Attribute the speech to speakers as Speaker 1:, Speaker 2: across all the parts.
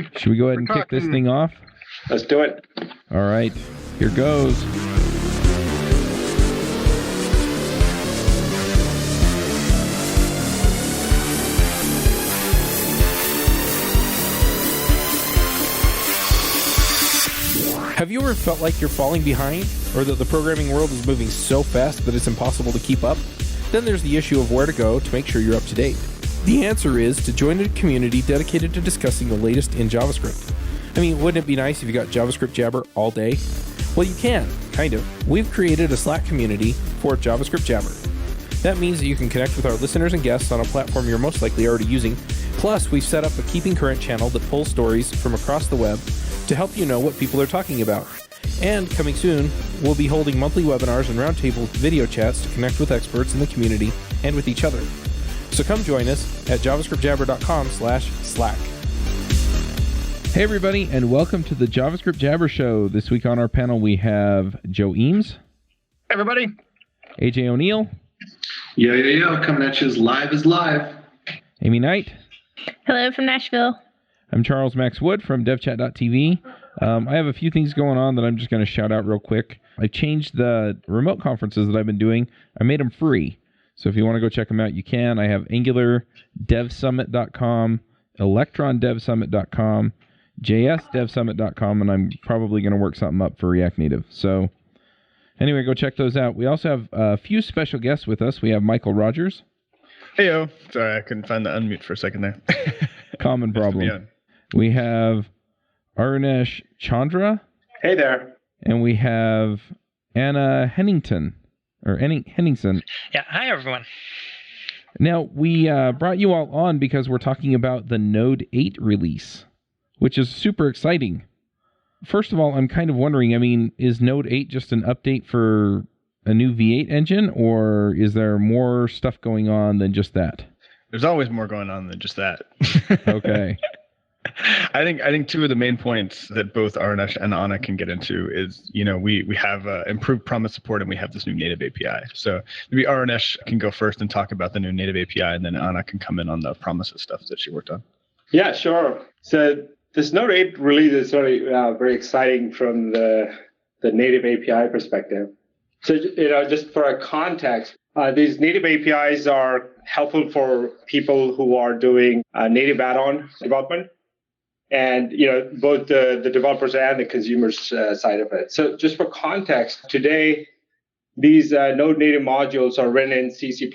Speaker 1: ready.
Speaker 2: Should we go ahead and kick this thing off?
Speaker 1: Let's do it.
Speaker 2: All right, here goes. Have you ever felt like you're falling behind, or that the programming world is moving so fast that it's impossible to keep up? Then there's the issue of where to go to make sure you're up to date. The answer is to join a community dedicated to discussing the latest in JavaScript. I mean, wouldn't it be nice if you got JavaScript Jabber all day? Well, you can, kind of. We've created a Slack community for JavaScript Jabber. That means that you can connect with our listeners and guests on a platform you're most likely already using. Plus, we've set up a Keeping Current channel that pulls stories from across the web to help you know what people are talking about. And coming soon, we'll be holding monthly webinars and roundtable video chats to connect with experts in the community and with each other. So come join us at javascriptjabber.com/Slack. Hey everybody, and welcome to the JavaScript Jabber Show. This week on our panel we have Joe Eames.
Speaker 1: Everybody.
Speaker 2: AJ O'Neill.
Speaker 3: Yo, coming at you as live.
Speaker 2: Amiee Knight.
Speaker 4: Hello from Nashville.
Speaker 2: I'm Charles Max Wood from devchat.tv. I have a few things going on that I'm just going to shout out real quick. I changed the remote conferences that I've been doing. I made them free. So if you want to go check them out, you can. I have AngularDevSummit.com, ElectronDevSummit.com, JSDevSummit.com, and I'm probably going to work something up for React Native. So anyway, go check those out. We also have a few special guests with us. We have Mikeal Rodgers.
Speaker 5: Heyo. Sorry, I couldn't find the unmute for a second there.
Speaker 2: Common problem. We have Arunesh Chandra.
Speaker 1: Hey there.
Speaker 2: And we have Anna Henningsen.
Speaker 6: Yeah, hi everyone.
Speaker 2: Now, we brought you all on because we're talking about the Node 8 release, which is super exciting. First of all, I'm kind of wondering, I mean, is Node 8 just an update for a new V8 engine, or is there more stuff going on than just that?
Speaker 5: There's always more going on than just that.
Speaker 2: Okay.
Speaker 5: I think two of the main points that both Arunesh and Anna can get into is, we have improved promise support and we have this new native API. So maybe Arunesh can go first and talk about the new native API, and then Anna can come in on the promises stuff that she worked on.
Speaker 1: Yeah, sure. So this Node 8 release is really very exciting from the native API perspective. So, just for a context, these native APIs are helpful for people who are doing native add-on development. And, both the developers and the consumers side of it. So just for context, today, these Node native modules are written in C, C++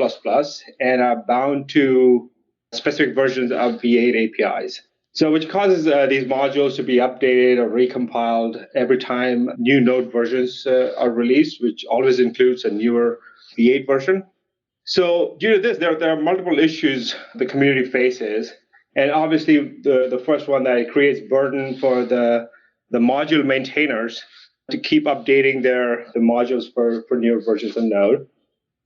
Speaker 1: and are bound to specific versions of V8 APIs. So which causes these modules to be updated or recompiled every time new Node versions are released, which always includes a newer V8 version. So due to this, there are multiple issues the community faces. And obviously, the first one, that it creates burden for the module maintainers to keep updating the modules for newer versions of Node.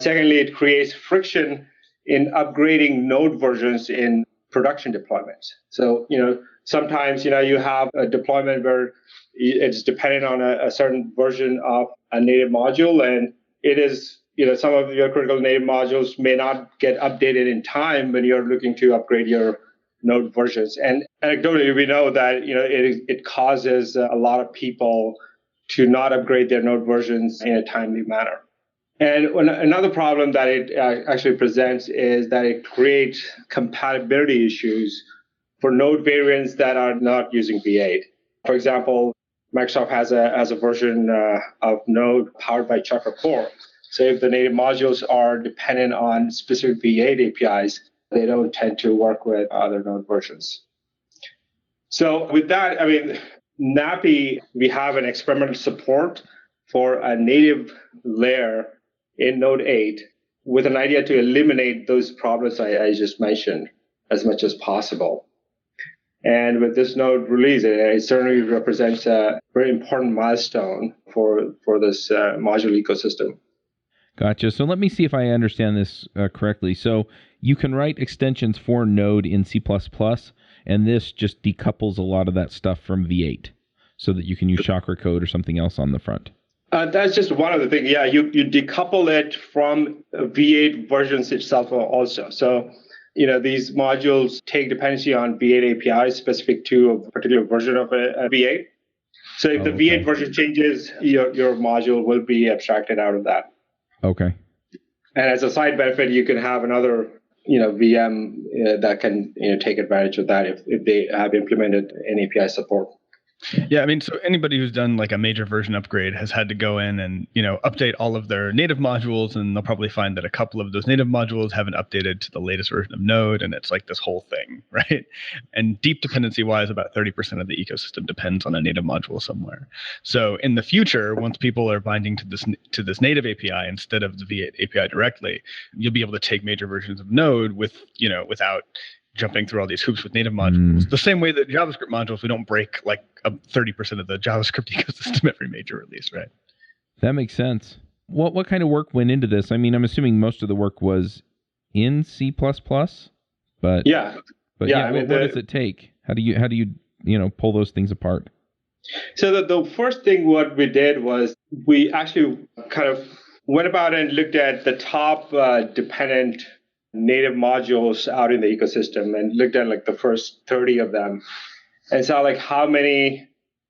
Speaker 1: Secondly, it creates friction in upgrading Node versions in production deployments. So, sometimes, you have a deployment where it's dependent on a certain version of a native module, and it is, some of your critical native modules may not get updated in time when you're looking to upgrade your Node versions. And anecdotally, we know that it causes a lot of people to not upgrade their Node versions in a timely manner. And another problem that it actually presents is that it creates compatibility issues for Node variants that are not using V8. For example, Microsoft has a version of Node powered by Chakra Core. So if the native modules are dependent on specific V8 APIs, they don't tend to work with other Node versions. So with that, Nappy, we have an experimental support for a native layer in Node 8 with an idea to eliminate those problems I just mentioned as much as possible. And with this Node release, it certainly represents a very important milestone for this module ecosystem.
Speaker 2: Gotcha. So let me see if I understand this correctly. So you can write extensions for Node in C++, and this just decouples a lot of that stuff from V8 so that you can use Chakra code or something else on the front.
Speaker 1: That's just one of the things. Yeah, you decouple it from V8 versions itself also. So these modules take dependency on V8 APIs specific to a particular version of a V8. So if the V8 version changes, your module will be abstracted out of that.
Speaker 6: Okay.
Speaker 1: And as a side benefit, you can have another VM that can take advantage of that if they have implemented an API support.
Speaker 5: Yeah, I mean, so anybody who's done like a major version upgrade has had to go in and, update all of their native modules, and they'll probably find that a couple of those native modules haven't updated to the latest version of Node, and it's like this whole thing, right? And deep dependency wise, about 30% of the ecosystem depends on a native module somewhere. So in the future, once people are binding to this native API instead of the V8 API directly, you'll be able to take major versions of Node without jumping through all these hoops with native modules. The same way that JavaScript modules, we don't break like 30% of the JavaScript ecosystem every major release, right?
Speaker 6: That makes sense. What kind of work went into this? I mean, I'm assuming most of the work was in C++, but
Speaker 1: yeah.
Speaker 6: What does it take? How do you pull those things apart?
Speaker 1: So the first thing what we did was we actually kind of went about and looked at the top dependent native modules out in the ecosystem and looked at like the first 30 of them and saw like how many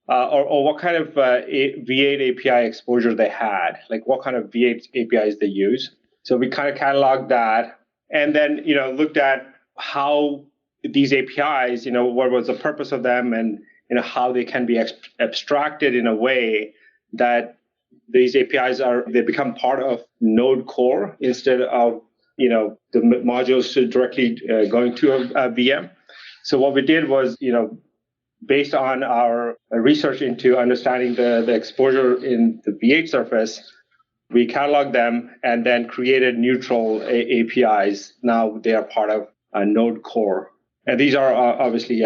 Speaker 1: or what kind of V8 API exposure they had, like what kind of V8 APIs they use. So we kind of cataloged that and then, looked at how these APIs, what was the purpose of them and, how they can be abstracted in a way that these APIs they become part of Node core instead of the modules directly going to a VM. So what we did was, based on our research into understanding the exposure in the V8 surface, we cataloged them and then created neutral APIs. Now they are part of a Node core. And these are obviously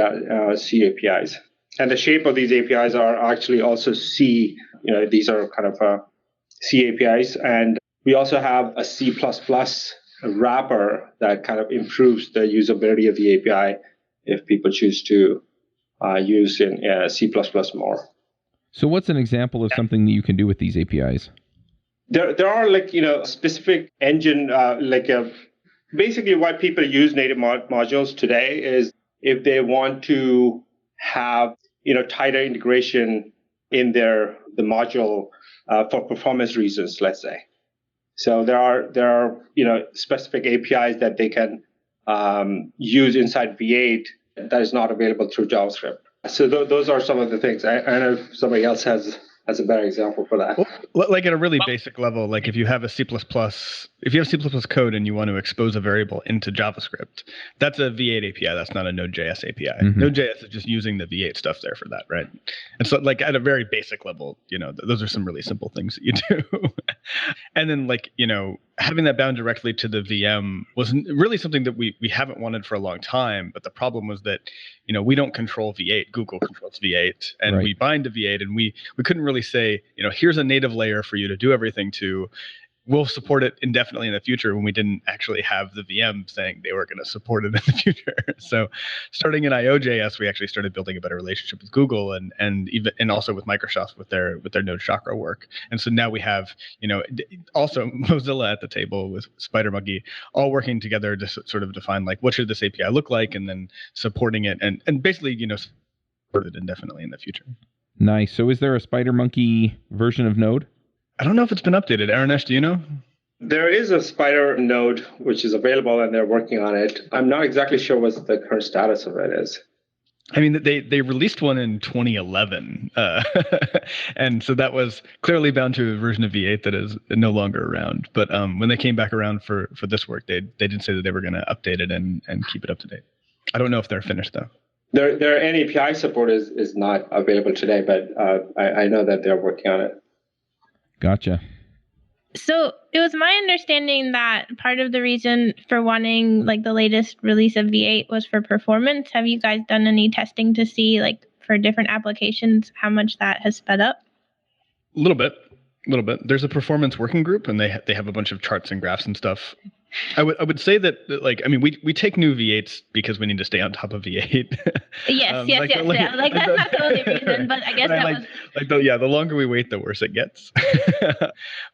Speaker 1: C APIs. And the shape of these APIs are actually also C. These are kind of C APIs. And we also have a C++ wrapper that kind of improves the usability of the API if people choose to use in C++ more.
Speaker 6: So what's an example of something that you can do with these APIs?
Speaker 1: There are specific engine, basically why people use native modules today is if they want to have, tighter integration in the module for performance reasons, let's say. So there are specific APIs that they can use inside V8 that is not available through JavaScript. So those are some of the things. I don't know if somebody else has a better example for that.
Speaker 5: Well, like at a really basic level, like if you have C++ code and you want to expose a variable into JavaScript, that's a V8 API. That's not a Node.js API. Mm-hmm. Node.js is just using the V8 stuff there for that, right? And so like at a very basic level, those are some really simple things that you do. And then having that bound directly to the VM was really something that we haven't wanted for a long time. But the problem was that, we don't control V8. Google controls V8 and we bind to V8 and we couldn't really say, here's a native layer for you to do everything to. We'll support it indefinitely in the future when we didn't actually have the VM saying they were going to support it in the future. So starting in IO.js, we actually started building a better relationship with Google and also with Microsoft with their Node Chakra work. And so now we have, also Mozilla at the table with SpiderMonkey, all working together to sort of define like what should this API look like and then supporting it and basically, support it indefinitely in the future.
Speaker 6: Nice. So is there a SpiderMonkey version of Node?
Speaker 5: I don't know if it's been updated. Arunesh, do you know?
Speaker 1: There is a Spider node which is available and they're working on it. I'm not exactly sure what the current status of it is.
Speaker 5: I mean, they released one in 2011. And so that was clearly bound to a version of V8 that is no longer around. But when they came back around for this work, they did say that they were going to update it and keep it up to date. I don't know if they're finished, though.
Speaker 1: Their NAPI support is not available today, but I know that they're working on it.
Speaker 6: Gotcha.
Speaker 4: So it was my understanding that part of the reason for wanting the latest release of V8 was for performance. Have you guys done any testing to see for different applications how much that has sped up?
Speaker 5: A little bit. There's a performance working group and they have a bunch of charts and graphs and stuff. I would say that we take new V8s because we need to stay on top of V8.
Speaker 4: Yes. That's not the only reason, but I guess that was
Speaker 5: the longer we wait, the worse it gets.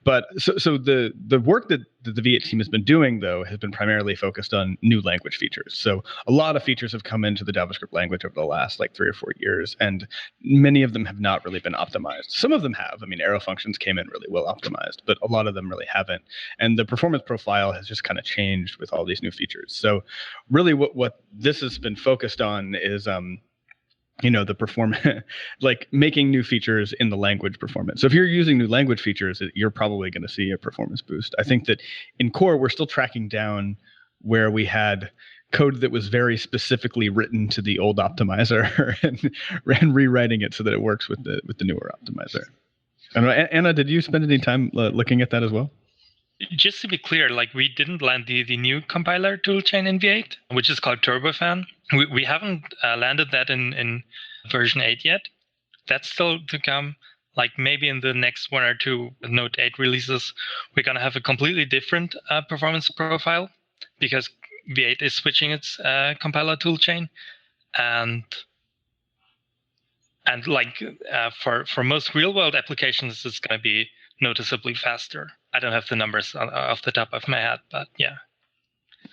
Speaker 5: But so the work that that the V8 team has been doing, though, has been primarily focused on new language features. So a lot of features have come into the JavaScript language over the last 3 or 4 years, and many of them have not really been optimized. Some of them have. I mean, arrow functions came in really well optimized, but a lot of them really haven't. And the performance profile has just kind of changed with all these new features. So really what this has been focused on is the performance, making new features in the language performance. So if you're using new language features, you're probably going to see a performance boost. I think that in core, we're still tracking down where we had code that was very specifically written to the old optimizer and rewriting it so that it works with the newer optimizer. I don't know, Anna, did you spend any time looking at that as well?
Speaker 7: Just to be clear, we didn't land the new compiler toolchain in V8, which is called Turbofan. We haven't landed that in version 8 yet. That's still to come. Maybe in the next 1 or 2 Node 8 releases, we're going to have a completely different performance profile because V8 is switching its compiler toolchain. And for most real-world applications, it's going to be noticeably faster. I don't have the numbers off the top of my head, but yeah,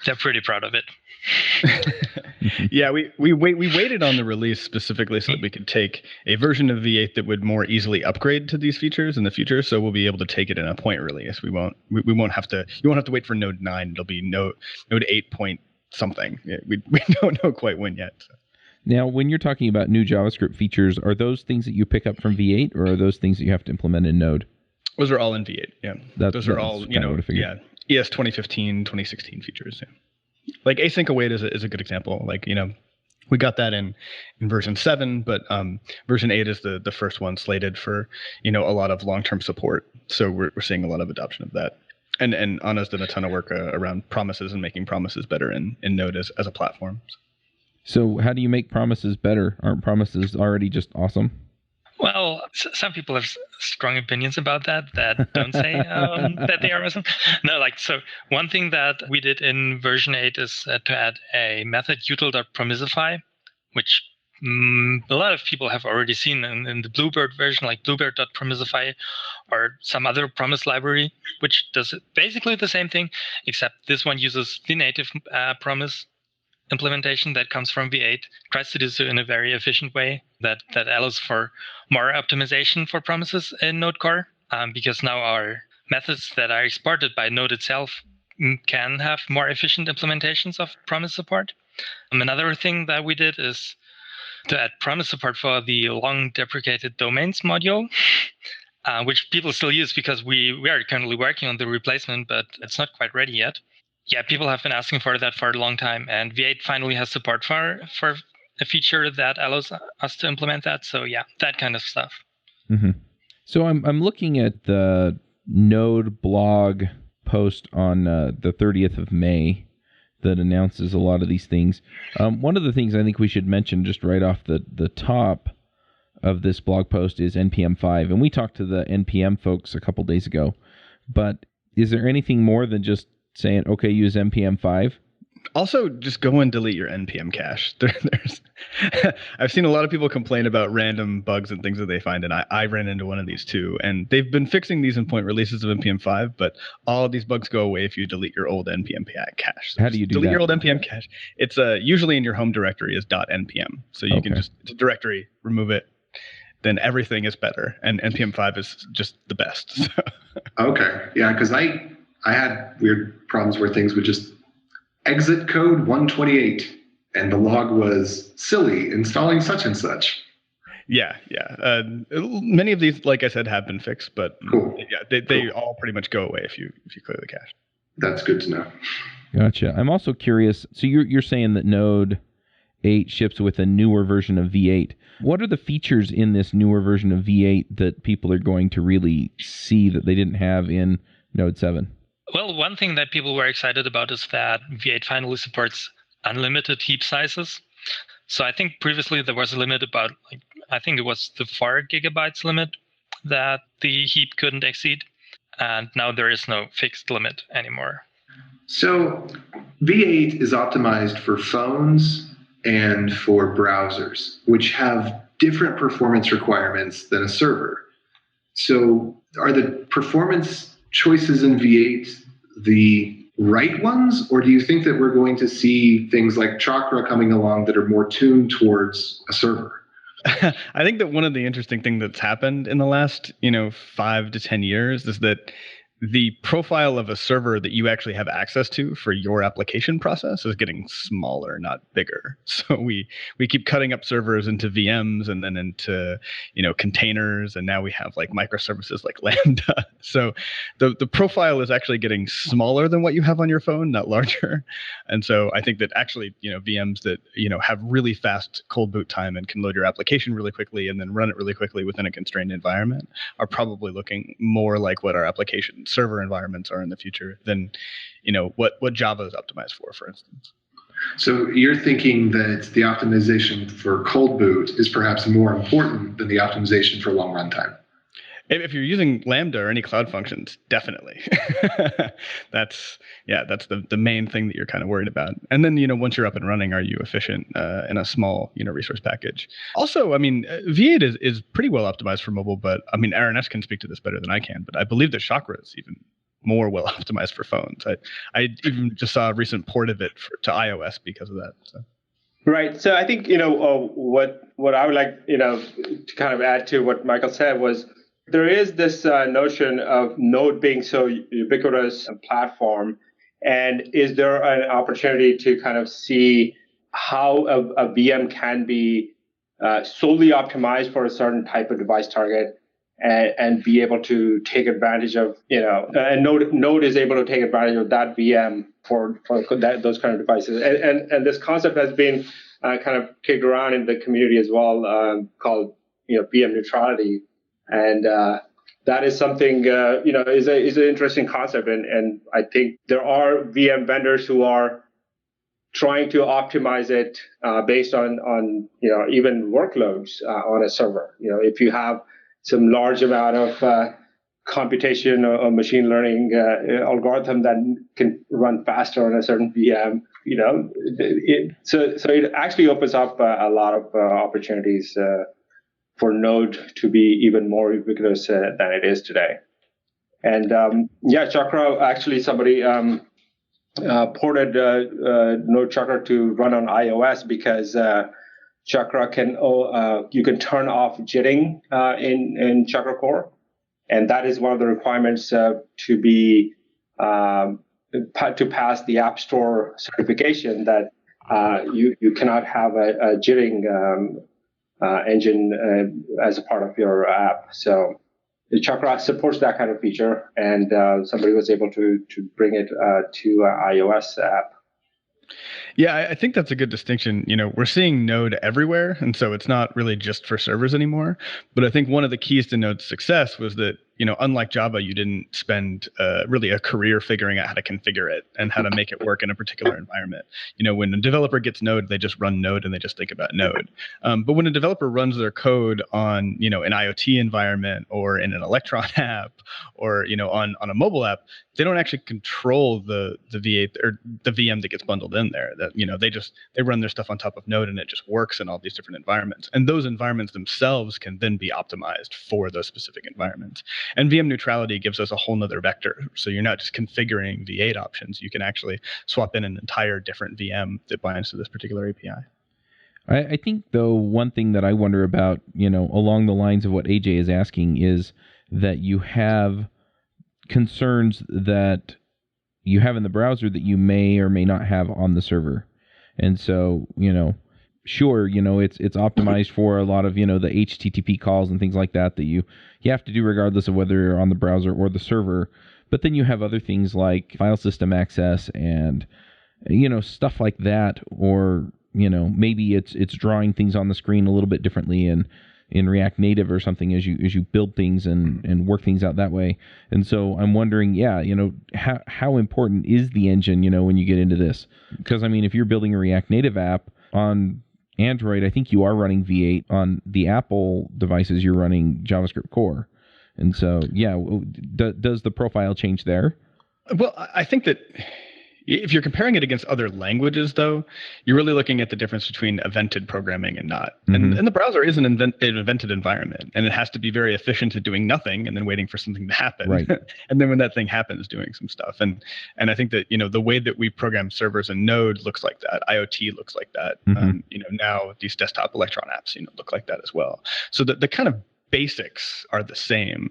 Speaker 7: they're pretty proud of it.
Speaker 5: Yeah, we waited on the release specifically so that we could take a version of V8 that would more easily upgrade to these features in the future. So we'll be able to take it in a point release. We won't have to. You won't have to wait for Node 9. It'll be Node 8 point something. We don't know quite when yet. So.
Speaker 6: Now, when you're talking about new JavaScript features, are those things that you pick up from V8, or are those things that you have to implement in Node?
Speaker 5: Those are all in V8. Yeah, those are all ES 2015, 2016 features. Yeah. Async await is a good example. We got that in version 7, but version 8 is the first one slated for a lot of long-term support. So we're seeing a lot of adoption of that. And Anna's done a ton of work around promises and making promises better in Node as a platform.
Speaker 6: So how do you make promises better? Aren't promises already just awesome?
Speaker 7: Well, some people have strong opinions about that don't say that they are awesome. No, so one thing that we did in version 8 is to add a method util.promissify, which a lot of people have already seen in the Bluebird version, like bluebird.promissify or some other promise library, which does basically the same thing, except this one uses the native promise implementation that comes from V8, tries to do so in a very efficient way that allows for more optimization for promises in Node Core, because now our methods that are exported by Node itself can have more efficient implementations of promise support. Another thing that we did is to add promise support for the long deprecated domains module, which people still use because we are currently working on the replacement, but it's not quite ready yet. Yeah, people have been asking for that for a long time, and V8 finally has support for a feature that allows us to implement that. So yeah, that kind of stuff.
Speaker 6: Mm-hmm. So I'm looking at the Node blog post on the 30th of May that announces a lot of these things. One of the things I think we should mention just right off the top of this blog post is NPM 5, and we talked to the NPM folks a couple days ago. But is there anything more than just saying, okay, use NPM 5?
Speaker 5: Also, just go and delete your NPM cache. I've seen a lot of people complain about random bugs and things that they find, and I ran into one of these too. And they've been fixing these in point releases of NPM 5, but all of these bugs go away if you delete your old NPM cache. So
Speaker 6: how do you do
Speaker 5: delete
Speaker 6: that?
Speaker 5: Your old NPM cache. It's usually in your home directory is .npm. So you can just, it's a directory, remove it, then everything is better. And NPM 5 is just the best. So.
Speaker 3: Okay. Yeah, because I had weird problems where things would just exit code 128 and the log was silly installing such and such.
Speaker 5: Yeah. Many of these, like I said, have been fixed, but
Speaker 3: cool.
Speaker 5: Yeah, they all pretty much go away if you clear the cache.
Speaker 3: That's good to know.
Speaker 6: Gotcha. I'm also curious. So you're saying that Node 8 ships with a newer version of V8. What are the features in this newer version of V8 that people are going to really see that they didn't have in Node 7?
Speaker 7: Well, one thing that people were excited about is that V8 finally supports unlimited heap sizes. So I think previously there was a limit about, I think it was the 4 gigabytes limit that the heap couldn't exceed. And now there is no fixed limit anymore.
Speaker 3: So V8 is optimized for phones and for browsers, which have different performance requirements than a server. So are the performance choices in V8 the right ones, or do you think that we're going to see things like Chakra coming along that are more tuned towards a server?
Speaker 5: I think that one of the interesting things that's happened in the last, 5 to 10 years is that the profile of a server that you actually have access to for your application process is getting smaller, not bigger. So we keep cutting up servers into VMs and then into, containers, and now we have like microservices like Lambda. So the profile is actually getting smaller than what you have on your phone, not larger. And so I think that actually, VMs that, have really fast cold boot time and can load your application really quickly and then run it really quickly within a constrained environment are probably looking more like what our application server environments are in the future than, what Java is optimized for instance.
Speaker 3: So you're thinking that the optimization for cold boot is perhaps more important than the optimization for long runtime?
Speaker 5: If you're using Lambda or any cloud functions, definitely. That's the main thing that you're kind of worried about. And then, once you're up and running, are you efficient in a small, resource package? Also, V8 is pretty well optimized for mobile, but Arunesh can speak to this better than I can, but I believe that Chakra is even more well optimized for phones. I even just saw a recent port of it to iOS because of that. So.
Speaker 1: Right. So I think, what I would like, to kind of add to what Mikeal said was, there is this notion of Node being so ubiquitous a platform, and is there an opportunity to kind of see how a VM can be solely optimized for a certain type of device target and be able to take advantage of, and Node is able to take advantage of that VM for those kind of devices. And this concept has been kind of kicked around in the community as well, called VM neutrality. And that is something, is an interesting concept. And I think there are VM vendors who are trying to optimize it based on even workloads on a server. If you have some large amount of computation or machine learning algorithm that can run faster on a certain VM, so it actually opens up a lot of opportunities for Node to be even more ubiquitous than it is today. And Chakra, actually somebody ported Node Chakra to run on iOS because Chakra you can turn off jitting in Chakra Core. And that is one of the requirements to pass the App Store certification, that you cannot have a jitting engine as a part of your app. So the Chakra supports that kind of feature, and somebody was able to bring it to iOS app.
Speaker 5: Yeah, I think that's a good distinction. We're seeing Node everywhere, and so it's not really just for servers anymore. But I think one of the keys to Node's success was that, unlike Java, you didn't spend really a career figuring out how to configure it and how to make it work in a particular environment. When a developer gets Node, they just run Node and they just think about Node. But when a developer runs their code on, an IoT environment or in an Electron app or, on a mobile app, they don't actually control the V8 or the VM that gets bundled in there. That they run their stuff on top of Node and it just works in all these different environments. And those environments themselves can then be optimized for those specific environments. And VM neutrality gives us a whole nother vector. So you're not just configuring V8 options. You can actually swap in an entire different VM that binds to this particular API.
Speaker 6: I think, though, one thing that I wonder about, along the lines of what AJ is asking, is that you have concerns that you have in the browser that you may or may not have on the server. And so, sure, it's optimized for a lot of, the HTTP calls and things like that you have to do regardless of whether you're on the browser or the server. But then you have other things like file system access and, stuff like that. Or, maybe it's drawing things on the screen a little bit differently in React Native or something as you build things and work things out that way. And so I'm wondering, how important is the engine, when you get into this? Because, if you're building a React Native app on Android, I think you are running V8. On the Apple devices, you're running JavaScript Core. And so, does the profile change there?
Speaker 5: Well, I think that, If you're comparing it against other languages, though, you're really looking at the difference between evented programming and not. And the browser is an evented environment, and it has to be very efficient at doing nothing and then waiting for something to happen.
Speaker 6: Right.
Speaker 5: And then when that thing happens, doing some stuff. And I think that, the way that we program servers in Node looks like that. IoT looks like that. Now these desktop Electron apps, look like that as well. So the kind of basics are the same.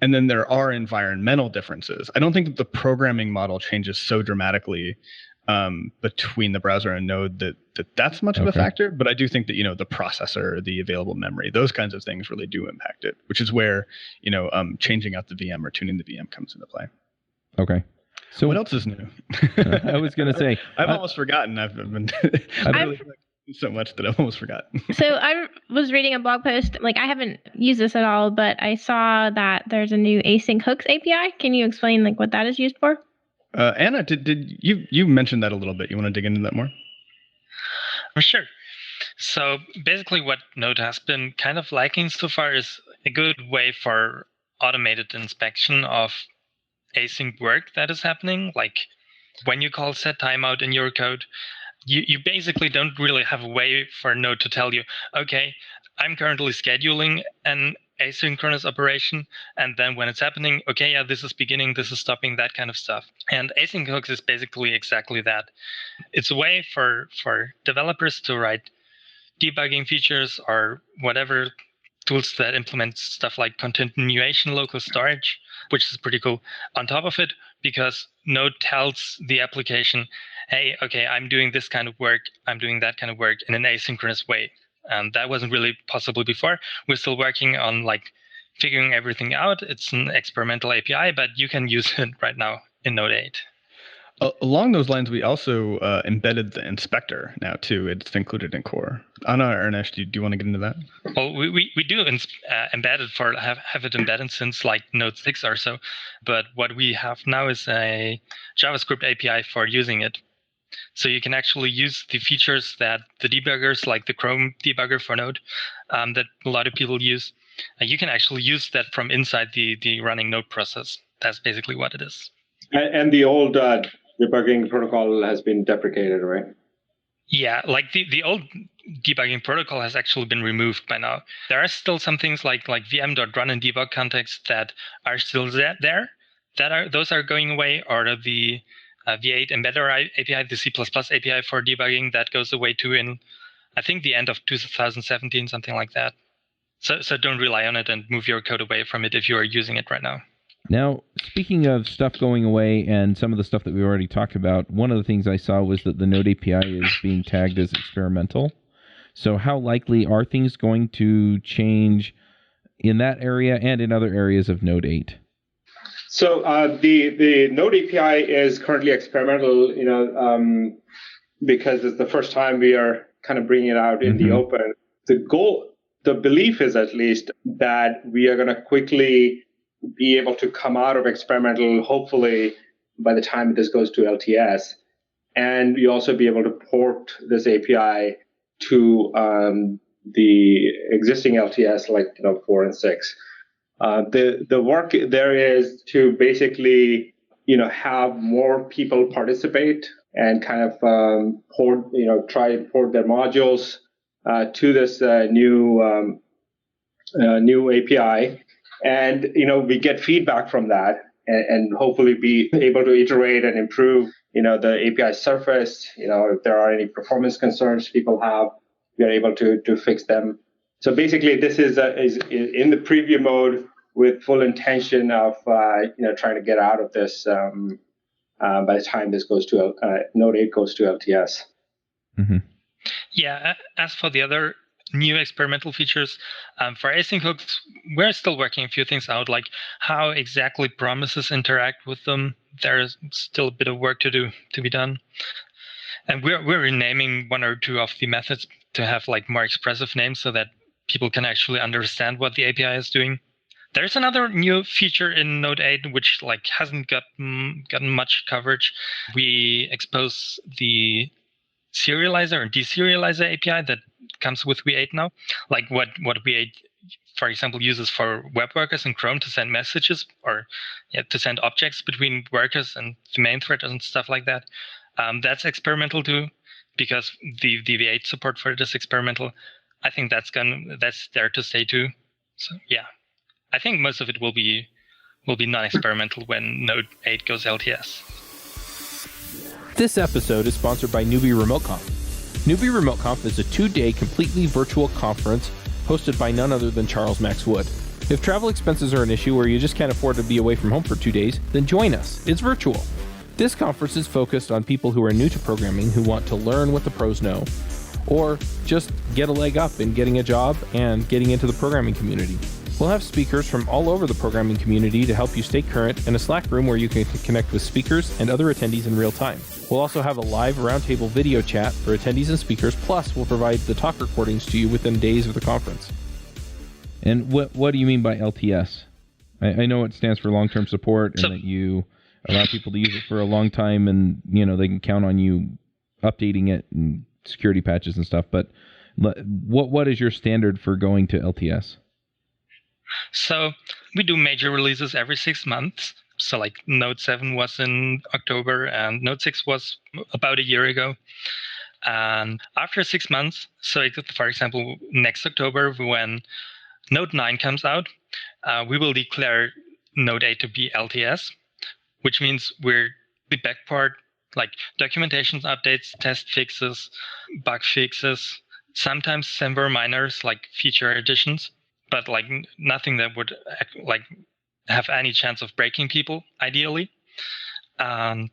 Speaker 5: And then there are environmental differences. I don't think that the programming model changes so dramatically between the browser and Node that's much of a factor. But I do think that, the processor, the available memory, those kinds of things really do impact it, which is where, changing out the VM or tuning the VM comes into play.
Speaker 6: Okay. So
Speaker 5: what else is new?
Speaker 6: I was going to say,
Speaker 5: I've almost forgotten. I've been so much that I've almost forgotten.
Speaker 4: So I was reading a blog post, I haven't used this at all, but I saw that there's a new async hooks API. Can you explain what that is used for?
Speaker 5: Anna, did you mentioned that a little bit? You want to dig into that more?
Speaker 7: Sure. So basically what Node has been kind of lacking so far is a good way for automated inspection of async work that is happening. Like when you call set timeout in your code, you basically don't really have a way for Node to tell you, okay, I'm currently scheduling an asynchronous operation, and then when it's happening, okay, yeah, this is beginning, this is stopping, that kind of stuff. And async hooks is basically exactly that. It's a way for developers to write debugging features or whatever tools that implement stuff like continuation local storage, which is pretty cool. On top of it, because Node tells the application, hey, okay, I'm doing this kind of work, I'm doing that kind of work in an asynchronous way. And that wasn't really possible before. We're still working on figuring everything out. It's an experimental API, but you can use it right now in Node 8.
Speaker 5: Along those lines, we also embedded the inspector now too. It's included in core. Anna or Arunesh, do you want to get into that?
Speaker 7: Well, we do embed it have it embedded since Node 6 or so. But what we have now is a JavaScript API for using it. So you can actually use the features that the debuggers, like the Chrome debugger for Node, that a lot of people use. You can actually use that from inside the running Node process. That's basically what it is.
Speaker 1: And the old debugging protocol has been deprecated, right?
Speaker 7: Yeah, the old debugging protocol has actually been removed by now. There are still some things like vm.run and debug context that are still there. Those are going away, or the V8 embedder API, the C++ API for debugging, that goes away too in, I think, the end of 2017, something like that. So don't rely on it and move your code away from it if you are using it right now.
Speaker 6: Now, speaking of stuff going away and some of the stuff that we already talked about, one of the things I saw was that the Node API is being tagged as experimental. So how likely are things going to change in that area and in other areas of Node 8?
Speaker 1: So the Node API is currently experimental, because it's the first time we are kind of bringing it out in the open. The belief is at least that we are going to quickly be able to come out of experimental, hopefully by the time this goes to LTS, and we also be able to port this API to the existing LTS, 4 and 6. The work there is to basically, have more people participate and kind of try and port their modules to this new API, and we get feedback from that, and hopefully be able to iterate and improve, the API surface. If there are any performance concerns people have, we are able to fix them. So basically, this is in the preview mode with full intention of trying to get out of this by the time this goes to Node 8 goes to LTS.
Speaker 6: Mm-hmm.
Speaker 7: Yeah. As for the other new experimental features, for async hooks, we're still working a few things out, like how exactly promises interact with them. There's still a bit of work to be done, and we're renaming one or two of the methods to have more expressive names so that people can actually understand what the API is doing. There's another new feature in Node 8 which hasn't gotten much coverage. We expose the serializer or deserializer API that comes with V8 now, like what V8, for example, uses for web workers in Chrome to send messages or to send objects between workers and the main thread and stuff like that. That's experimental too, because the V8 support for it is experimental. I think that's there to stay too. So yeah, I think most of it will be non-experimental when Node 8 goes LTS.
Speaker 2: This episode is sponsored by Newbie RemoteConf. Newbie RemoteConf is a 2-day completely virtual conference hosted by none other than Charles Max Wood. If travel expenses are an issue or you just can't afford to be away from home for 2 days, then join us. It's virtual. This conference is focused on people who are new to programming who want to learn what the pros know, or just get a leg up in getting a job and getting into the programming community. We'll have speakers from all over the programming community to help you stay current, and a Slack room where you can connect with speakers and other attendees in real time. We'll also have a live roundtable video chat for attendees and speakers, plus we'll provide the talk recordings to you within days of the conference.
Speaker 6: And what do you mean by LTS? I know it stands for long-term support, and that you allow people to use it for a long time, and they can count on you updating it and security patches and stuff. But what is your standard for going to LTS?
Speaker 7: So we do major releases every 6 months. So like Node 7 was in October and Node 6 was about a year ago. And after 6 months, so for example, next October when Node 9 comes out, we will declare Node 8 to be LTS, which means the back part, like documentations, updates, test fixes, bug fixes, sometimes firmware minors like feature additions, but like nothing that would like have any chance of breaking people, ideally. And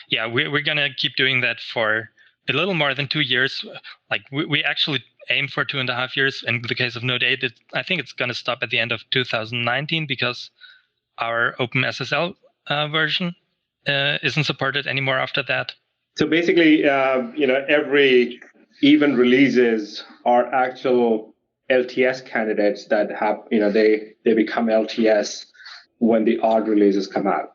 Speaker 7: yeah, we're gonna keep doing that for a little more than 2 years. Like we actually aim for 2.5 years. In the case of Node 8, I think it's gonna stop at the end of 2019 because our OpenSSL version isn't supported anymore after that.
Speaker 1: So basically, every even releases are actual LTS candidates that have, they become LTS when the odd releases come out.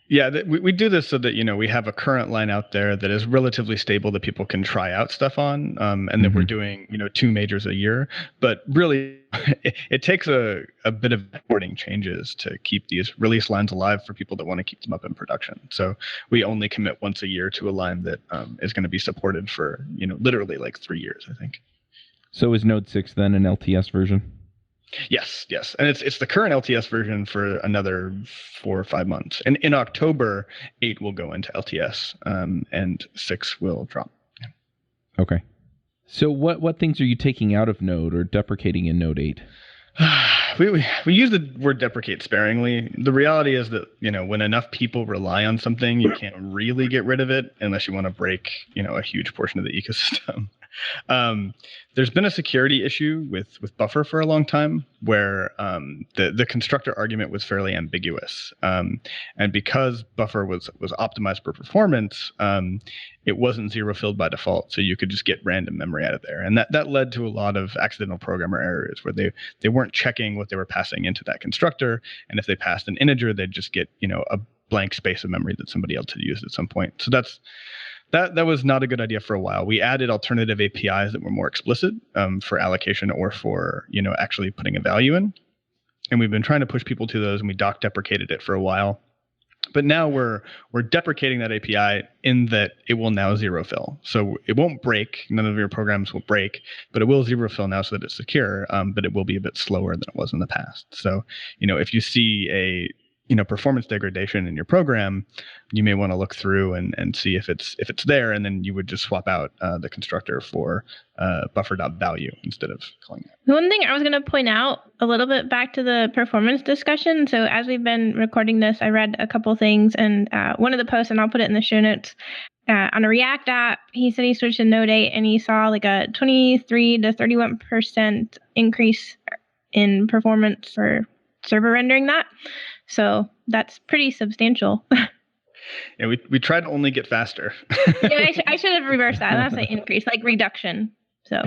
Speaker 5: Yeah, we do this so that, we have a current line out there that is relatively stable that people can try out stuff on, and that we're doing, 2 majors a year. But really, it takes a bit of supporting changes to keep these release lines alive for people that want to keep them up in production. So we only commit once a year to a line that is going to be supported for, literally like 3 years, I think.
Speaker 6: So is Node 6 then an LTS version?
Speaker 5: Yes. And it's the current LTS version for another 4 or 5 months. And in October, 8 will go into LTS, and 6 will drop. Yeah.
Speaker 6: Okay. So what things are you taking out of Node or deprecating in Node 8?
Speaker 5: We use the word deprecate sparingly. The reality is that, when enough people rely on something, you can't really get rid of it unless you want to break, a huge portion of the ecosystem. There's been a security issue with Buffer for a long time where the constructor argument was fairly ambiguous. And because Buffer was optimized for performance, it wasn't zero filled by default. So you could just get random memory out of there. And that led to a lot of accidental programmer errors where they weren't checking what they were passing into that constructor. And if they passed an integer, they'd just get, a blank space of memory that somebody else had used at some point. So that was not a good idea for a while. We added alternative APIs that were more explicit for allocation or for, actually putting a value in. And we've been trying to push people to those, and we doc deprecated it for a while. But now we're deprecating that API in that it will now zero fill. So it won't break. None of your programs will break, but it will zero fill now so that it's secure, but it will be a bit slower than it was in the past. So, if you see a performance degradation in your program, you may want to look through and see if it's there, and then you would just swap out the constructor for buffer.value instead of calling it.
Speaker 4: The one thing I was going to point out a little bit back to the performance discussion. So as we've been recording this, I read a couple things, and one of the posts, and I'll put it in the show notes, on a React app, he said he switched to Node 8 and he saw like a 23 to 31% increase in performance for server rendering that. So that's pretty substantial.
Speaker 5: Yeah, we try to only get faster.
Speaker 4: Yeah, I should have reversed that. That's an increase, like reduction. So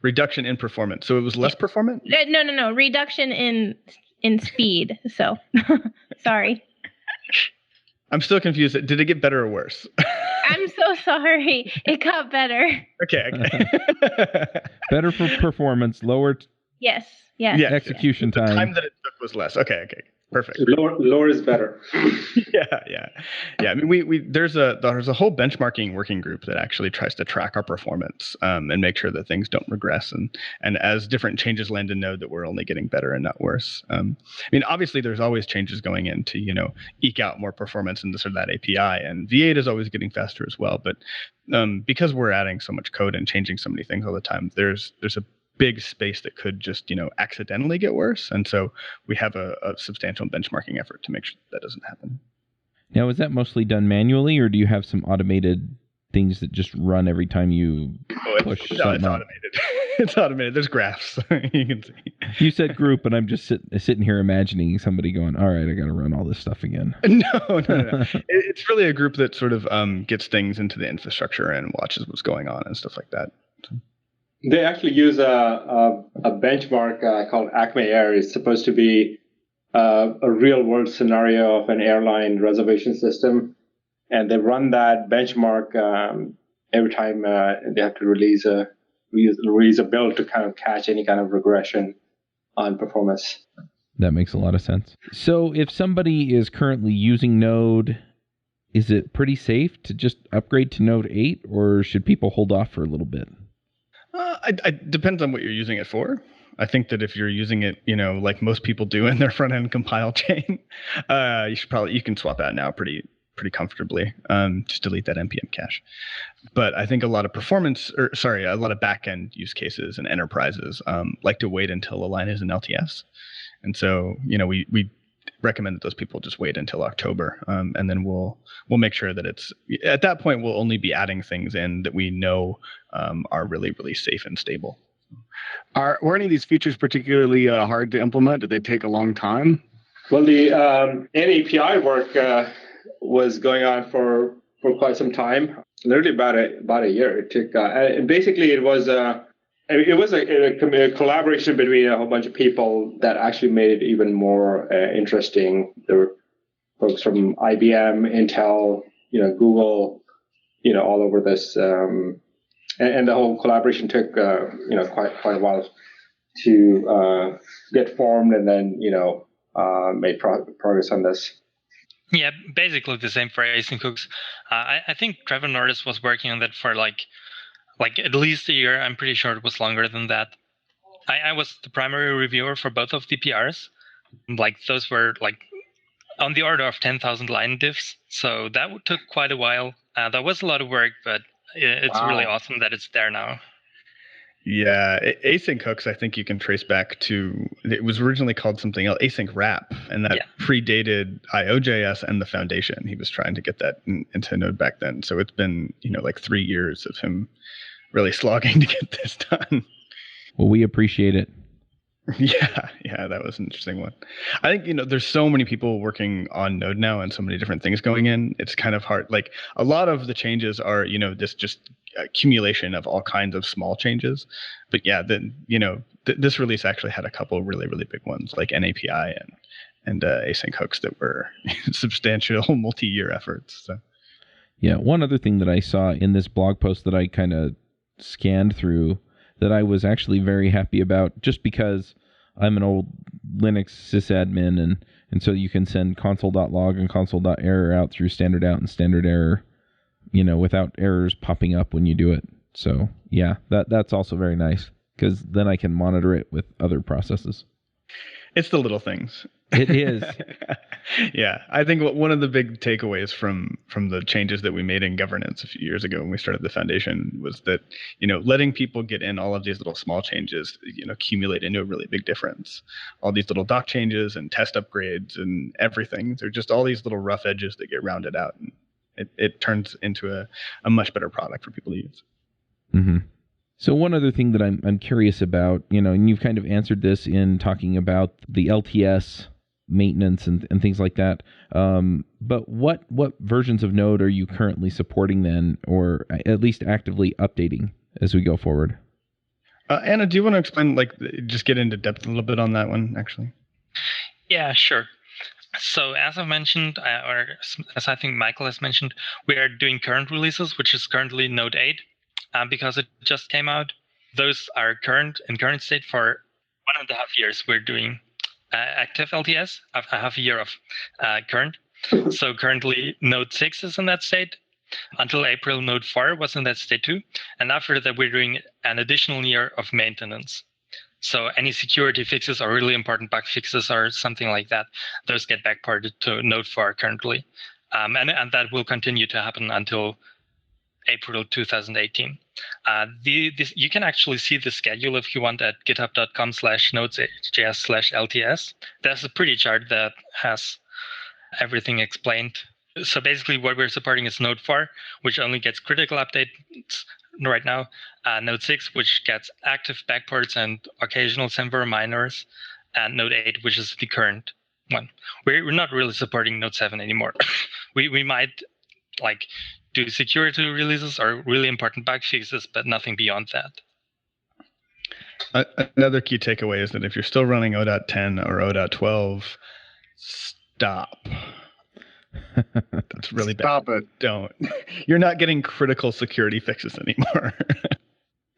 Speaker 5: reduction in performance. So it was less performant?
Speaker 4: No. Reduction in speed. So sorry.
Speaker 5: I'm still confused. Did it get better or worse?
Speaker 4: I'm so sorry. It got better.
Speaker 5: Okay.
Speaker 6: Better for performance, lower
Speaker 4: Yes.
Speaker 5: Yeah,
Speaker 6: execution time.
Speaker 5: The time that it took was less. Okay. Perfect.
Speaker 1: Lower is better.
Speaker 5: Yeah. I mean, there's a whole benchmarking working group that actually tries to track our performance and make sure that things don't regress, and as different changes land in Node, that we're only getting better and not worse. I mean, obviously, there's always changes going in to eke out more performance in this or that API, and V8 is always getting faster as well. But because we're adding so much code and changing so many things all the time, there's a big space that could just accidentally get worse, and so we have a substantial benchmarking effort to make sure that doesn't happen.
Speaker 6: Now, is that mostly done manually, or do you have some automated things that just run every time you push something?
Speaker 5: No, it's automated. It's automated. There's graphs. You can see.
Speaker 6: You said group, and I'm just sitting here imagining somebody going, all right, I got to run all this stuff again.
Speaker 5: No. It's really a group that sort of gets things into the infrastructure and watches what's going on and stuff like that.
Speaker 1: They actually use a benchmark called Acme Air. It's supposed to be a real-world scenario of an airline reservation system, and they run that benchmark every time they have to release a build to kind of catch any kind of regression on performance.
Speaker 6: That makes a lot of sense. So if somebody is currently using Node, is it pretty safe to just upgrade to Node 8, or should people hold off for a little bit?
Speaker 5: It depends on what you're using it for. I think that if you're using it, like most people do in their front end compile chain, you can swap out now pretty comfortably. Just delete that npm cache. But I think a lot of a lot of back-end use cases and enterprises like to wait until a line is in LTS, and so we recommend that those people just wait until October, and then we'll make sure that it's at that point we'll only be adding things in that we know are really, really safe and stable.
Speaker 8: Were any of these features particularly hard to implement? Did they take a long time?
Speaker 1: Well, the NAPI work was going on for quite some time, literally about a year. It took, and basically it was a collaboration between a whole bunch of people that actually made it even more interesting. There were folks from IBM, Intel, Google, all over this, and the whole collaboration took quite a while to get formed, and then made progress on this.
Speaker 7: Yeah, basically the same for async hooks. I think Trevor Norris was working on that for like at least a year. I'm pretty sure it was longer than that. I was the primary reviewer for both of the PRs. Like those were like on the order of 10,000 line diffs. So that took quite a while. That was a lot of work, but it's really awesome that it's there now.
Speaker 5: Yeah, async hooks, I think you can trace back to, it was originally called something else, async wrap, and that predated IOJS and the foundation. He was trying to get that into Node back then. So it's been, like 3 years of him really slogging to get this done.
Speaker 6: Well, we appreciate it.
Speaker 5: Yeah, that was an interesting one. I think, there's so many people working on Node now and so many different things going in. It's kind of hard. Like a lot of the changes are, this just accumulation of all kinds of small changes. But yeah, this release actually had a couple of really, really big ones like NAPI and async hooks that were substantial multi-year efforts. So.
Speaker 6: Yeah, one other thing that I saw in this blog post that I kind of scanned through that I was actually very happy about, just because I'm an old Linux sysadmin, and so you can send console.log and console.error out through standard out and standard error, without errors popping up when you do it. So yeah, that's also very nice, because then I can monitor it with other processes.
Speaker 5: It's the little things.
Speaker 6: It is.
Speaker 5: Yeah, I think one of the big takeaways from the changes that we made in governance a few years ago when we started the foundation was that, letting people get in all of these little small changes, accumulate into a really big difference. All these little doc changes and test upgrades and everything. They're just all these little rough edges that get rounded out, and it turns into a much better product for people to use.
Speaker 6: Mm-hmm. So one other thing that I'm curious about, and you've kind of answered this in talking about the LTS maintenance and things like that. But what versions of Node are you currently supporting then, or at least actively updating as we go forward?
Speaker 5: Anna, do you want to explain, just get into depth a little bit on that one, actually?
Speaker 7: Yeah, sure. So as I've mentioned, or as I think Mikeal has mentioned, we are doing current releases, which is currently Node 8. Because it just came out. Those are in current state for 1.5 years. We're doing active LTS. I have a year of current. So currently Node 6 is in that state. Until April, Node 4 was in that state too. And after that, we're doing an additional year of maintenance. So any security fixes or really important bug fixes or something like that, those get backported to Node 4 currently. And that will continue to happen until April 2018. You can actually see the schedule if you want at github.com/nodejs/LTS. There's a pretty chart that has everything explained. So basically what we're supporting is Node 4, which only gets critical updates right now. Node 6, which gets active backports and occasional Semver minors. And Node 8, which is the current one. We're not really supporting Node 7 anymore. we might do security releases or really important bug fixes, but nothing beyond that.
Speaker 5: Another key takeaway is that if you're still running 0.10 or 0.12, stop. That's really bad.
Speaker 8: Stop it.
Speaker 5: Don't. You're not getting critical security fixes anymore.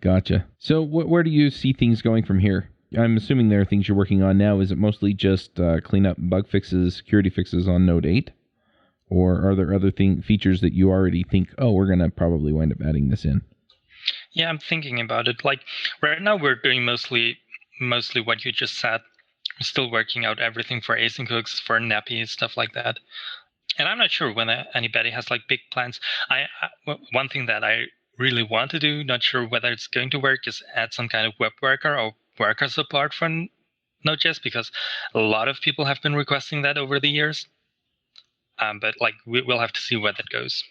Speaker 6: Gotcha. So where do you see things going from here? I'm assuming there are things you're working on now. Is it mostly just clean up bug fixes, security fixes on Node 8? Or are there other features that you already think, oh, we're going to probably wind up adding this in?
Speaker 7: Yeah, I'm thinking about it. Right now we're doing mostly what you just said. We're still working out everything for async hooks, for nappy, stuff like that. And I'm not sure when anybody has big plans. One thing that I really want to do, not sure whether it's going to work, is add some kind of web worker or worker support for Node.js, because a lot of people have been requesting that over the years. But we'll have to see where that goes.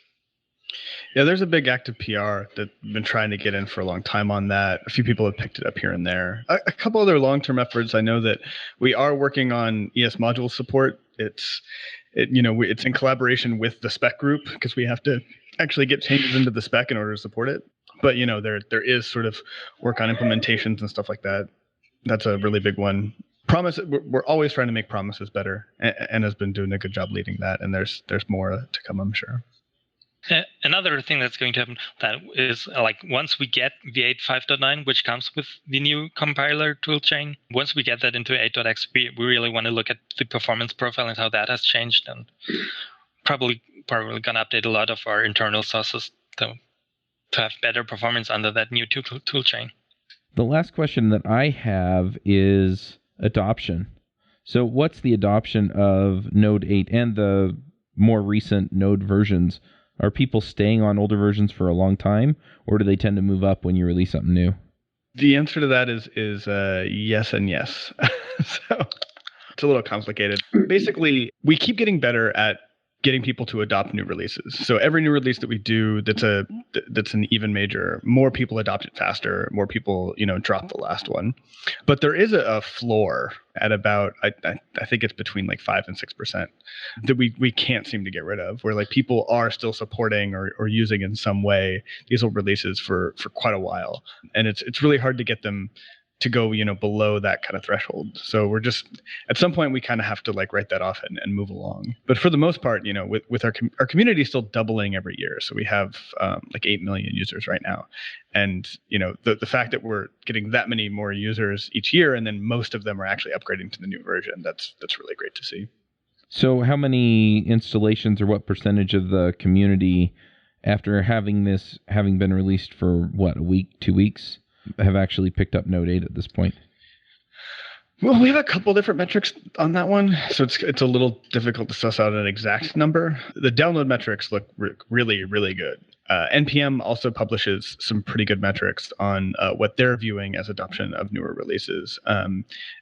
Speaker 5: Yeah, there's a big active PR that I've been trying to get in for a long time on that. A few people have picked it up here and there. A couple other long-term efforts. I know that we are working on ES module support. It's in collaboration with the spec group, because we have to actually get changes into the spec in order to support it. But there is sort of work on implementations and stuff like that. That's a really big one. We're always trying to make promises better, and has been doing a good job leading that. And there's more to come, I'm sure.
Speaker 7: Another thing that's going to happen that is once we get V8 5.9, which comes with the new compiler toolchain, once we get that into 8.x, we really want to look at the performance profile and how that has changed, and probably going to update a lot of our internal sources to have better performance under that new toolchain.
Speaker 6: The last question that I have is adoption. So what's the adoption of Node 8 and the more recent Node versions? Are people staying on older versions for a long time, or do they tend to move up when you release something new?
Speaker 5: The answer to that is yes and yes. So it's a little complicated. Basically, we keep getting better at getting people to adopt new releases. So every new release that we do that's an even major, more people adopt it faster, more people drop the last one. But there is a floor at about I think it's between 5 and 6% that we can't seem to get rid of, where people are still supporting or using in some way these old releases for quite a while, and it's really hard to get them to go below that kind of threshold. So we're just at some point we kind of have to write that off and move along. But for the most part, with our community still doubling every year, so we have 8 million users right now, and the fact that we're getting that many more users each year, and then most of them are actually upgrading to the new version, that's really great to see.
Speaker 6: So how many installations, or what percentage of the community, after having been released for a week, 2 weeks, have actually picked up Node 8 at this point?
Speaker 5: Well, we have a couple different metrics on that one, so it's a little difficult to suss out an exact number. The download metrics look really, really good. NPM also publishes some pretty good metrics on what they're viewing as adoption of newer releases.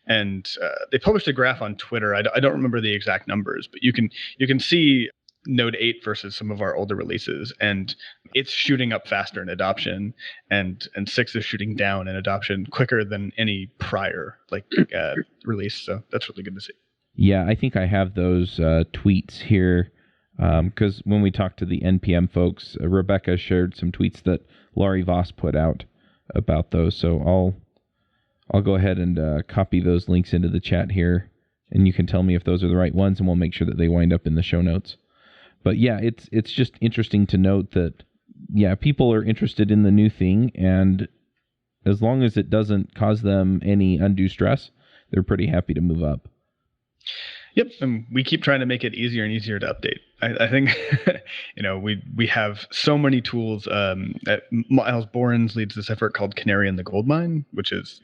Speaker 5: And they published a graph on Twitter. I don't remember the exact numbers, but you can see Node 8 versus some of our older releases, and it's shooting up faster in adoption, and 6 is shooting down in adoption quicker than any prior release. So that's really good to see.
Speaker 6: Yeah, I think I have those tweets here, because when we talked to the NPM folks, Rebecca shared some tweets that Laurie Voss put out about those. So I'll go ahead and copy those links into the chat here, and you can tell me if those are the right ones, and we'll make sure that they wind up in the show notes. But yeah, it's just interesting to note that, people are interested in the new thing, and as long as it doesn't cause them any undue stress, they're pretty happy to move up.
Speaker 5: Yep, and we keep trying to make it easier and easier to update. I think, we have so many tools. Miles Borens leads this effort called Canary in the Gold Mine, which is,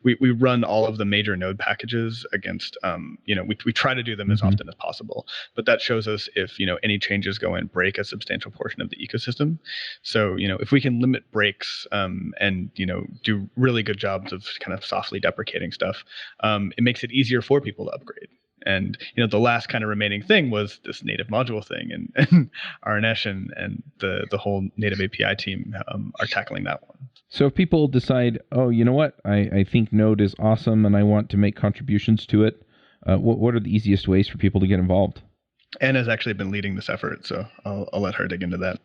Speaker 5: we run all of the major Node packages against, we try to do them as often as possible. But that shows us if, any changes go and break a substantial portion of the ecosystem. So, if we can limit breaks and, do really good jobs of kind of softly deprecating stuff, it makes it easier for people to upgrade. And the last kind of remaining thing was this native module thing, and Arunesh and the whole native API team are tackling that one.
Speaker 6: So if people decide, oh, you know what, I think Node is awesome and I want to make contributions to it, what are the easiest ways for people to get involved?
Speaker 5: Anna's actually been leading this effort, so I'll let her dig into that.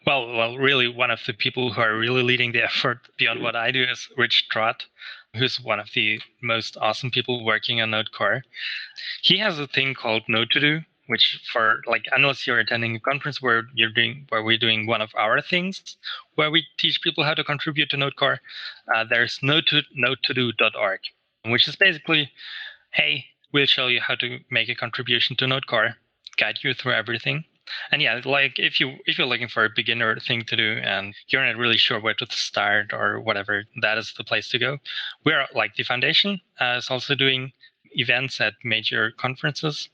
Speaker 7: Well, really, one of the people who are really leading the effort beyond what I do is Rich Trott, who's one of the most awesome people working on Node Core. He has a thing called Node To Do, which unless you're attending a conference where we're doing one of our things, where we teach people how to contribute to Node Core, there's nodetodo.org, which is basically, hey, we'll show you how to make a contribution to Node Core, guide you through everything. And yeah, if you're looking for a beginner thing to do and you're not really sure where to start or whatever, that is the place to go. We're the foundation is also doing events at major conferences.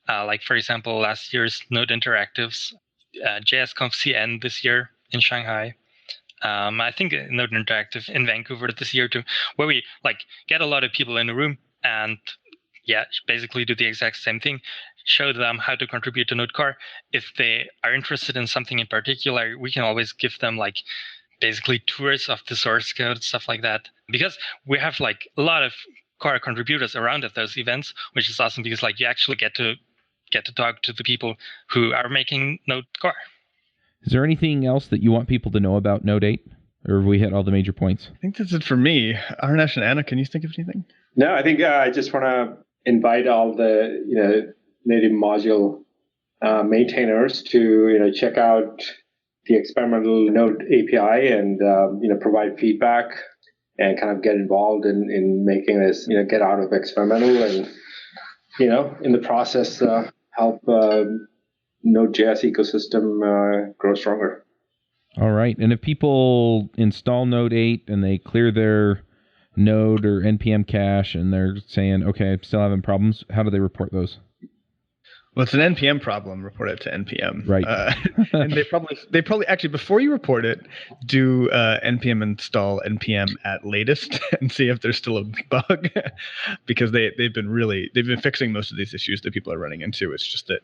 Speaker 7: For example, last year's Node Interactives, JSConf CN this year in Shanghai. I think Node Interactive in Vancouver this year too, where we get a lot of people in a room and basically do the exact same thing. Show them how to contribute to Node Core. If they are interested in something in particular, we can always give them basically tours of the source code, stuff like that. Because we have a lot of core contributors around at those events, which is awesome because you actually get to talk to the people who are making Node Core.
Speaker 6: Is there anything else that you want people to know about Node 8? Or have we hit all the major points?
Speaker 5: I think that's it for me. Arunesh and Anna, can you think of anything?
Speaker 1: No, I think I just want to invite all the native module maintainers to check out the experimental Node API and provide feedback and kind of get involved in making this get out of experimental and in the process help Node.js ecosystem grow stronger.
Speaker 6: All right, and if people install Node 8 and they clear their Node or NPM cache and they're saying, okay, I'm still having problems, how do they report those?
Speaker 5: Well, it's an NPM problem. Report it to NPM.
Speaker 6: Right.
Speaker 5: And they probably actually, before you report it, do NPM install NPM at latest and see if there's still a bug, because they've been fixing most of these issues that people are running into. It's just that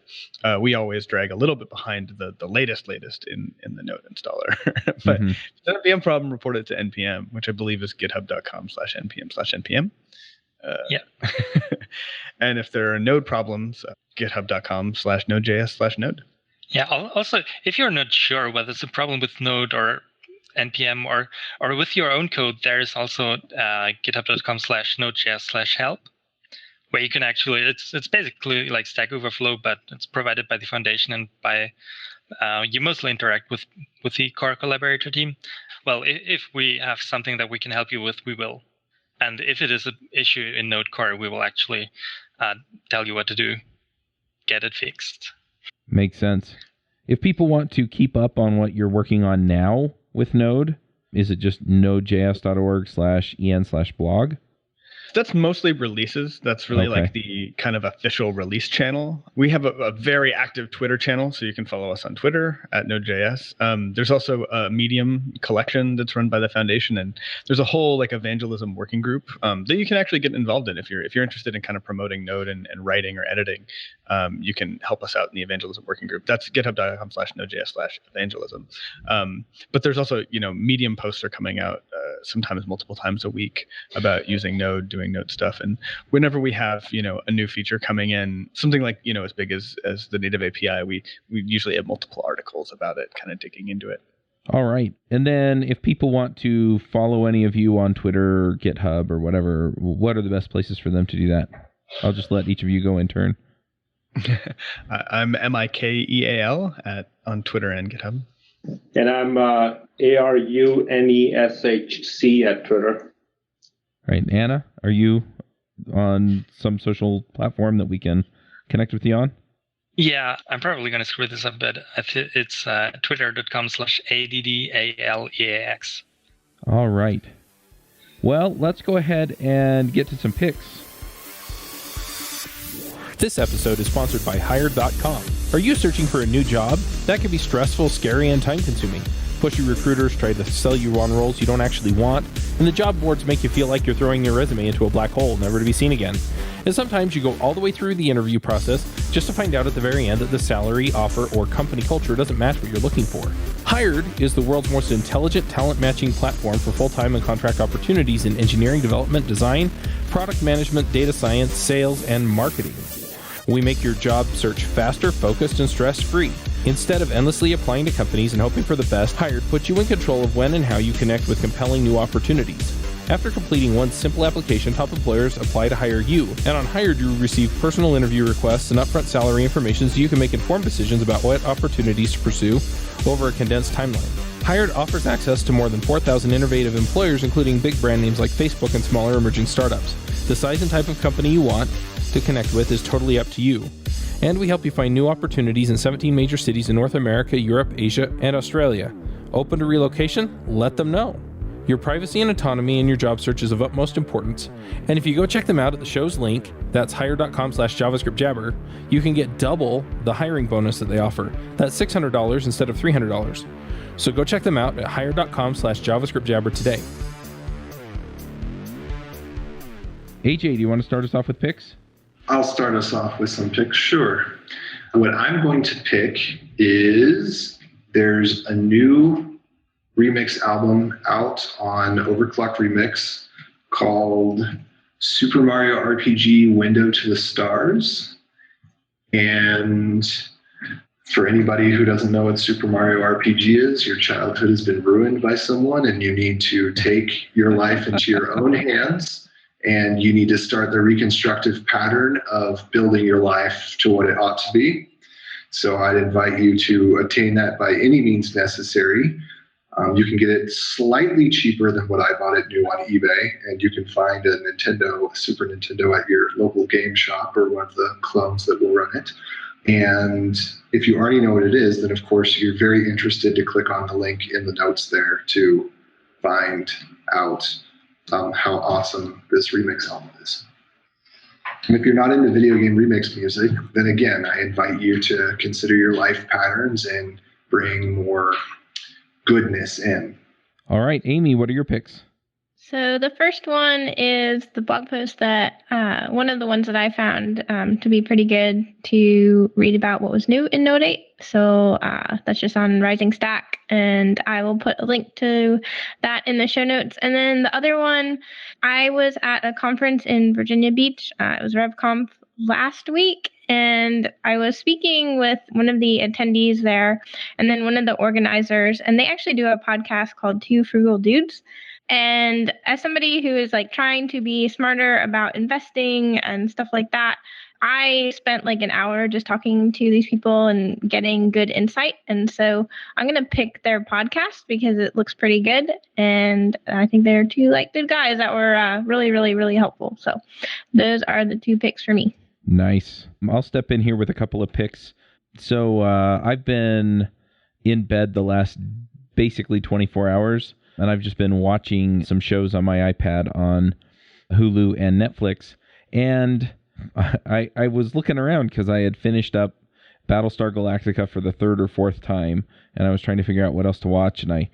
Speaker 5: we always drag a little bit behind the latest in the Node installer. But if it's an NPM problem, report it to NPM, which I believe is github.com/npm/npm. And if there are Node problems, github.com/nodejs/node.
Speaker 7: Yeah. Also, if you're not sure whether it's a problem with Node or NPM or with your own code, there is also github.com/nodejs/help, where you can actually it's basically like Stack Overflow, but it's provided by the foundation and by you mostly interact with the core collaborator team. Well, if we have something that we can help you with, we will. And if it is an issue in Node Core, we will actually tell you what to do, get it fixed.
Speaker 6: Makes sense. If people want to keep up on what you're working on now with Node, is it just nodejs.org/en/blog?
Speaker 5: That's mostly releases. That's really like the kind of official release channel. We have a very active Twitter channel, so you can follow us on Twitter at Node.js. There's also a Medium collection that's run by the foundation, and there's a whole evangelism working group that you can actually get involved in if you're interested in kind of promoting Node and writing or editing. You can help us out in the evangelism working group. That's github.com/nodejs/evangelism. But there's also Medium posts are coming out sometimes multiple times a week about using Node, doing Node stuff. And whenever we have, a new feature coming in, something like, as big as the native API, we usually have multiple articles about it, kind of digging into it.
Speaker 6: All right. And then if people want to follow any of you on Twitter or GitHub or whatever, what are the best places for them to do that? I'll just let each of you go in turn.
Speaker 5: I'm Mikeal on Twitter and GitHub.
Speaker 1: And I'm ARUNESHC at Twitter.
Speaker 6: Right. Anna, are you on some social platform that we can connect with you on?
Speaker 7: Yeah, I'm probably going to screw this up a bit. It's twitter.com/ADDALEAX.
Speaker 6: All right. Well, let's go ahead and get to some picks.
Speaker 2: This episode is sponsored by Hired.com. Are you searching for a new job? That can be stressful, scary, and time-consuming. Pushy recruiters try to sell you on roles you don't actually want, and the job boards make you feel like you're throwing your resume into a black hole, never to be seen again. And sometimes you go all the way through the interview process just to find out at the very end that the salary, offer, or company culture doesn't match what you're looking for. Hired is the world's most intelligent talent matching platform for full-time and contract opportunities in engineering, development, design, product management, data science, sales, and marketing. We make your job search faster, focused, and stress-free. Instead of endlessly applying to companies and hoping for the best, Hired puts you in control of when and how you connect with compelling new opportunities. After completing one simple application, top employers apply to hire you. And on Hired, you receive personal interview requests and upfront salary information so you can make informed decisions about what opportunities to pursue over a condensed timeline. Hired offers access to more than 4,000 innovative employers, including big brand names like Facebook and smaller emerging startups. The size and type of company you want to connect with is totally up to you. And we help you find new opportunities in 17 major cities in North America, Europe, Asia, and Australia. Open to relocation? Let them know. Your privacy and autonomy in your job search is of utmost importance. And if you go check them out at the show's link, that's hire.com/JavaScript Jabber, you can get double the hiring bonus that they offer. That's $600 instead of $300. So go check them out at hire.com/JavaScript Jabber today.
Speaker 6: AJ, do you want to start us off with picks?
Speaker 3: I'll start us off with some picks, sure. What I'm going to pick is there's a new remix album out on Overclock Remix called Super Mario RPG Window to the Stars. And for anybody who doesn't know what Super Mario RPG is, your childhood has been ruined by someone and you need to take your life into your own hands. And you need to start the reconstructive pattern of building your life to what it ought to be. So I'd invite you to attain that by any means necessary. You can get it slightly cheaper than what I bought it new on eBay, and you can find a Super Nintendo at your local game shop or one of the clones that will run it. And if you already know what it is, then of course you're very interested to click on the link in the notes there to find out how awesome this remix album is. And if you're not into video game remix music, then again, I invite you to consider your life patterns and bring more goodness in.
Speaker 6: All right, Amiee, what are your picks?
Speaker 4: So the first one is the blog post that one of the ones that I found to be pretty good to read about what was new in Node 8. So that's just on Rising Stack, and I will put a link to that in the show notes. And then the other one, I was at a conference in Virginia Beach. It was RevConf last week, and I was speaking with one of the attendees there, and then one of the organizers, and they actually do a podcast called Two Frugal Dudes. And as somebody who is like trying to be smarter about investing and stuff like that, I spent like an hour just talking to these people and getting good insight. And so I'm going to pick their podcast because it looks pretty good. And I think they're two like good guys that were really, really, really helpful. So those are the two picks for me.
Speaker 6: Nice. I'll step in here with a couple of picks. So I've been in bed the last basically 24 hours. And I've just been watching some shows on my iPad on Hulu and Netflix. And I was looking around because I had finished up Battlestar Galactica for the third or fourth time. And I was trying to figure out what else to watch. And I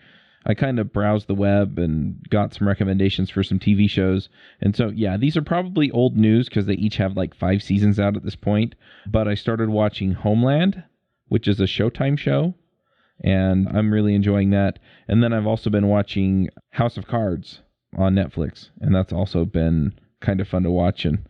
Speaker 6: kind of browsed the web and got some recommendations for some TV shows. And so, yeah, these are probably old news because they each have like 5 seasons out at this point. But I started watching Homeland, which is a Showtime show. And I'm really enjoying that. And then I've also been watching House of Cards on Netflix. And that's also been kind of fun to watch. And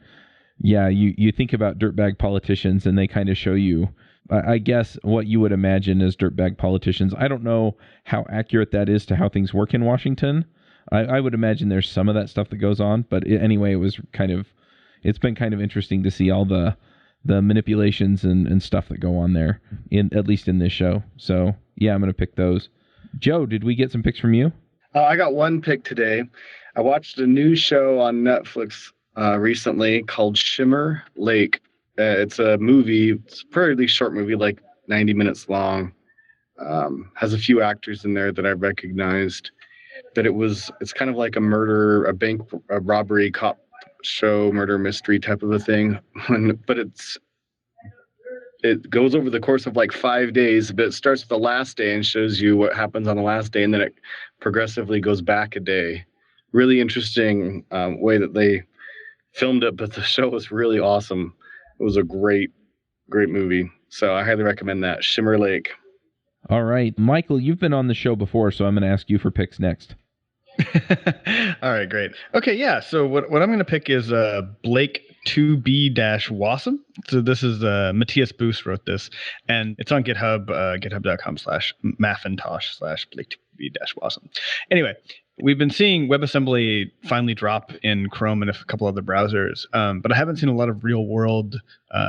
Speaker 6: yeah, you think about dirtbag politicians and they kind of show you, I guess, what you would imagine as dirtbag politicians. I don't know how accurate that is to how things work in Washington. I would imagine there's some of that stuff that goes on. But anyway, it's been kind of interesting to see all the manipulations and stuff that go on there, at least in this show. So yeah, I'm going to pick those. Joe, did we get some picks from you?
Speaker 8: I got one pick today. I watched a new show on Netflix recently called Shimmer Lake. It's a movie. It's a fairly short movie, like 90 minutes long. Has a few actors in there that I recognized. That it's kind of like a bank robbery cop show, murder mystery type of a thing. But it goes over the course of like 5 days, but it starts with the last day and shows you what happens on the last day, and then it progressively goes back a day. Really interesting way that they filmed it, but the show was really awesome. It was a great movie. So I highly recommend that. Shimmer Lake.
Speaker 6: All right. Mikeal, you've been on the show before, so I'm going to ask you for picks next.
Speaker 5: All right, great. Okay, yeah. So what I'm going to pick is Blake 2B-Wasm. So this is Matthias Boos wrote this, and it's on GitHub, github.com/Macintosh/Blake 2B-Wasm. Anyway, we've been seeing WebAssembly finally drop in Chrome and a couple other browsers, but I haven't seen a lot of real-world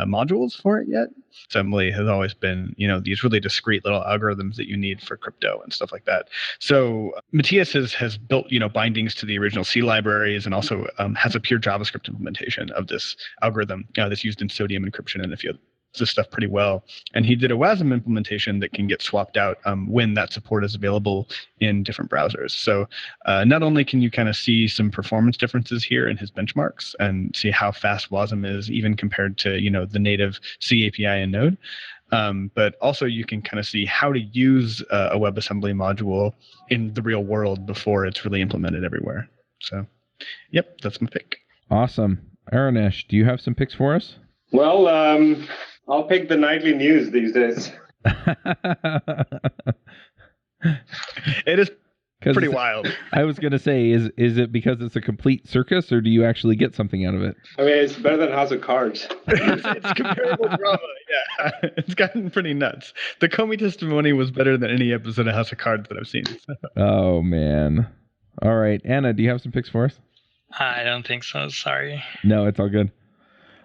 Speaker 5: modules for it yet. Assembly has always been, these really discrete little algorithms that you need for crypto and stuff like that. So Matthias has built, bindings to the original C libraries, and also has a pure JavaScript implementation of this algorithm that's used in Sodium encryption and a few this stuff pretty well. And he did a WASM implementation that can get swapped out when that support is available in different browsers. So not only can you kind of see some performance differences here in his benchmarks and see how fast WASM is even compared to, the native C API and Node, but also you can kind of see how to use a WebAssembly module in the real world before it's really implemented everywhere. So, yep, that's my pick.
Speaker 6: Awesome. Arunesh, do you have some picks for us?
Speaker 1: Well, I'll pick the nightly news these days.
Speaker 5: It is pretty wild.
Speaker 6: I was going to say, is it because it's a complete circus, or do you actually get something out of it?
Speaker 1: I mean, it's better than House of Cards.
Speaker 5: It's comparable drama, yeah. It's gotten pretty nuts. The Comey testimony was better than any episode of House of Cards that I've seen.
Speaker 6: Oh, man. All right. Anna, do you have some picks for us?
Speaker 7: I don't think so. Sorry.
Speaker 6: No, it's all good.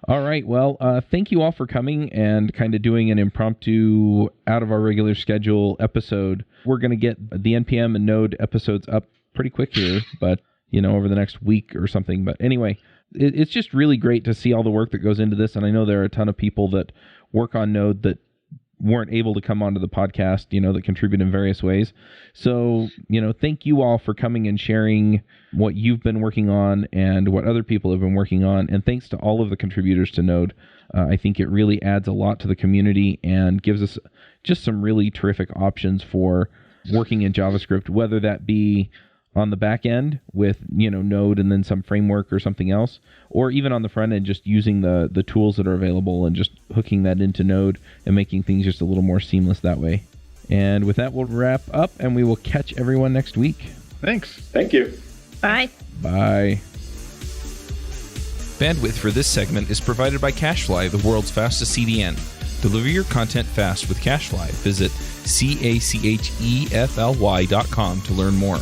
Speaker 6: All right. Well, thank you all for coming and kind of doing an impromptu, out of our regular schedule episode. We're going to get the NPM and Node episodes up pretty quick here, but, over the next week or something. But anyway, it's just really great to see all the work that goes into this. And I know there are a ton of people that work on Node that weren't able to come onto the podcast, that contribute in various ways. So, thank you all for coming and sharing what you've been working on and what other people have been working on. And thanks to all of the contributors to Node. I think it really adds a lot to the community and gives us just some really terrific options for working in JavaScript, whether that be on the back end with, Node and then some framework or something else, or even on the front end, just using the tools that are available and just hooking that into Node and making things just a little more seamless that way. And with that, we'll wrap up and we will catch everyone next week.
Speaker 5: Thanks.
Speaker 1: Thank you.
Speaker 4: Bye.
Speaker 6: Bye.
Speaker 2: Bandwidth for this segment is provided by CacheFly, the world's fastest CDN. Deliver your content fast with CacheFly. Visit CACHEFLY.com to learn more.